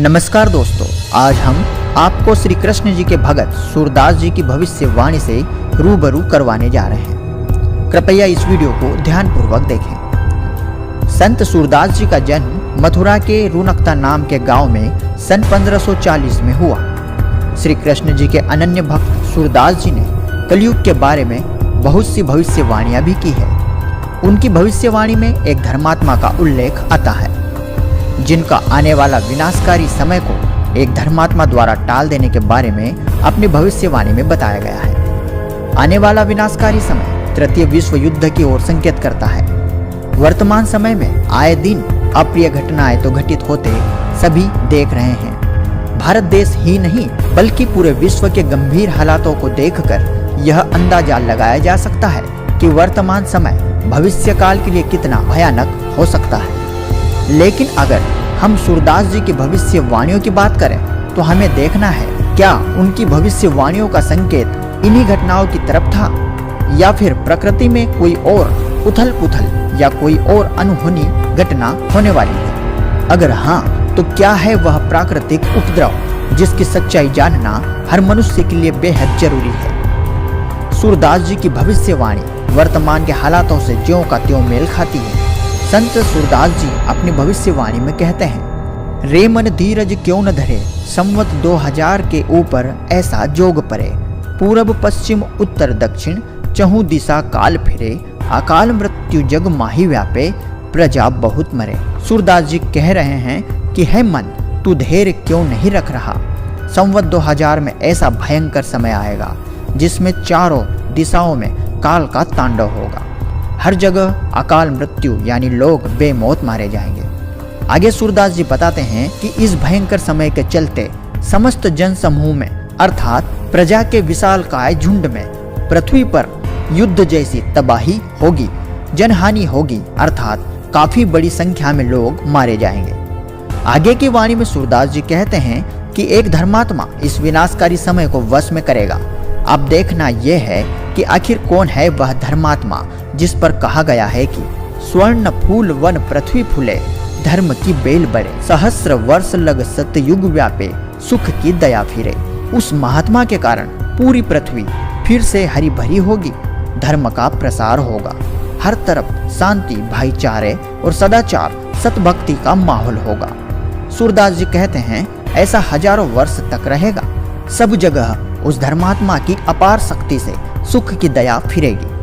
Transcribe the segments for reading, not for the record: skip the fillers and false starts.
नमस्कार दोस्तों, आज हम आपको श्री कृष्ण जी के भगत सूरदास जी की भविष्यवाणी से रूबरू करवाने जा रहे हैं। कृपया इस वीडियो को ध्यानपूर्वक देखें। संत सूरदास जी का जन्म मथुरा के रुनकता नाम के गांव में सन 1540 में हुआ। श्री कृष्ण जी के अनन्य भक्त सूरदास जी ने कलयुग के बारे में बहुत सी भविष्यवाणियां भी की है। उनकी भविष्यवाणी में एक धर्मात्मा का उल्लेख आता है, जिनका आने वाला विनाशकारी समय को एक धर्मात्मा द्वारा टाल देने के बारे में अपनी भविष्यवाणी में बताया गया है। आने वाला विनाशकारी समय तृतीय विश्व युद्ध की ओर संकेत करता है। वर्तमान समय में आए दिन अप्रिय घटनाएं तो घटित होते सभी देख रहे हैं। भारत देश ही नहीं बल्कि पूरे विश्व के गंभीर हालातों को देखकर यह अंदाजा लगाया जा सकता है कि वर्तमान समय भविष्य काल के लिए कितना भयानक हो सकता है। लेकिन अगर हम सूरदास जी की भविष्यवाणियों की बात करें तो हमें देखना है, क्या उनकी भविष्यवाणियों का संकेत इन्हीं घटनाओं की तरफ था, या फिर प्रकृति में कोई और उथल पुथल या कोई और अनहोनी घटना होने वाली है। अगर हाँ, तो क्या है वह प्राकृतिक उपद्रव जिसकी सच्चाई जानना हर मनुष्य के लिए बेहद जरूरी है। सूरदास जी की भविष्यवाणी वर्तमान के हालातों से ज्यों का त्यों मेल खाती है। संत सूरदास जी अपनी भविष्यवाणी में कहते हैं, रे मन धीरज क्यों न धरे, संवत 2000 के ऊपर ऐसा जोग परे, पूरब पश्चिम उत्तर दक्षिण चहु दिशा काल फिरे, अकाल मृत्यु जग माही व्यापे, प्रजा बहुत मरे। सूरदास जी कह रहे हैं कि हे मन, तू धैर्य क्यों नहीं रख रहा। संवत 2000 में ऐसा भयंकर समय आएगा जिसमें चारों दिशाओं में काल का तांडव होगा। हर जगह अकाल मृत्यु यानी लोग बेमौत मारे जाएंगे। आगे सूरदास जी बताते हैं कि इस भयंकर समय के चलते समस्त जन समूह में अर्थात प्रजा के विशालकाय झुंड में पृथ्वी पर युद्ध जैसी तबाही होगी, जनहानि होगी, अर्थात काफी बड़ी संख्या में लोग मारे जाएंगे। आगे की वाणी में सूरदास जी कहते हैं कि एक धर्मात्मा इस विनाशकारी समय को वश में करेगा। अब देखना यह है कि आखिर कौन है वह धर्मात्मा जिस पर कहा गया है कि स्वर्ण फूल वन पृथ्वी फूले, धर्म की बेल बढ़े, सहस्र वर्ष लग सतयुग व्यापे, सुख की दया फिरे। उस महात्मा के कारण पूरी पृथ्वी फिर से हरी भरी होगी, धर्म का प्रसार होगा, हर तरफ शांति, भाईचारे और सदाचार, सतभक्ति का माहौल होगा। सूरदास जी कहते हैं ऐसा हजारों वर्ष तक रहेगा। सब जगह उस धर्मात्मा की अपार शक्ति से सुख की दया फिरेगी।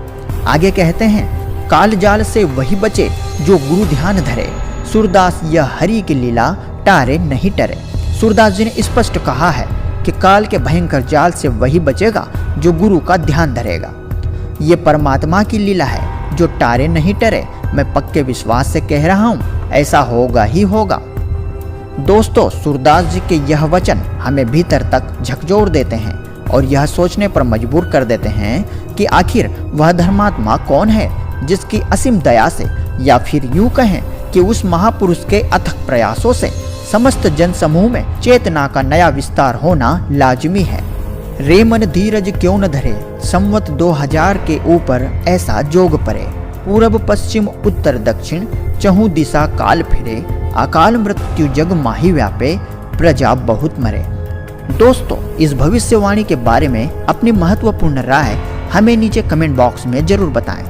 आगे कहते हैं, काल जाल से वही बचे जो गुरु ध्यान धरे, सूरदास यह हरि की लीला टारे नहीं टरे। सूरदास जी ने स्पष्ट कहा है कि काल के भयंकर जाल से वही बचेगा जो गुरु का ध्यान धरेगा। ये परमात्मा की लीला है जो टारे नहीं टरे। मैं पक्के विश्वास से कह रहा हूँ, ऐसा होगा ही होगा। दोस्तों, सूरदास जी के यह वचन हमें भीतर तक झकझोर देते हैं और यह सोचने पर मजबूर कर देते हैं कि आखिर वह धर्मात्मा कौन है जिसकी असीम दया से, या फिर यूं कहें कि उस महापुरुष के अथक प्रयासों से समस्त जन समूह में चेतना का नया विस्तार होना लाजमी है। रे मन धीरज क्यों न धरे, संवत 2000 के ऊपर ऐसा जोग परे, पूरब पश्चिम उत्तर दक्षिण चहु दिशा काल फिरे, अकाल मृत्यु जग माही व्यापे, प्रजा बहुत मरे। दोस्तों, इस भविष्यवाणी के बारे में अपनी महत्वपूर्ण राय हमें नीचे कमेंट बॉक्स में जरूर बताएं।